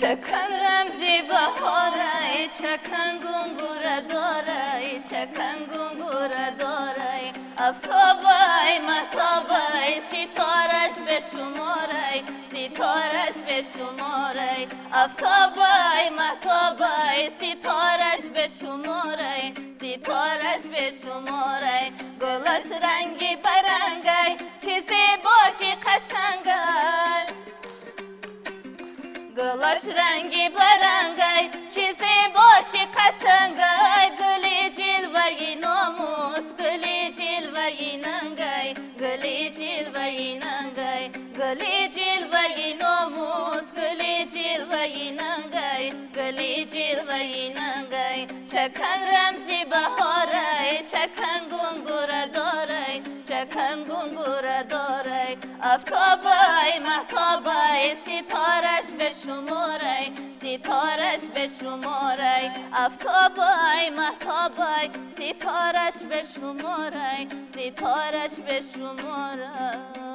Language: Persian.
چکن رمزی بهاره چکن گنگوره داره چکن گنگوره داره افتابای محتابای ستارش به شماره ستارش به شماره افتابای محتابای ستارش به شماره ستارش به شماره گلش رنگی برنگای چیزی با چی قشنگای گلش رنگی برنگای چیزی با چی قشنگای گلی جلوهی ناموس گلی جلوهی ننگای گلی جلوهی ننگای گلی جلوهی ناموس گلی جلوهی ننگای گلی جلوهی ننگای چکن رمزی بهاره چکن گنگوره داره چکن گنگوره داره افتابای محتابای ستارش به شماره ستارش به شماره افتابای محتابای ستارش به شماره ستارش به شماره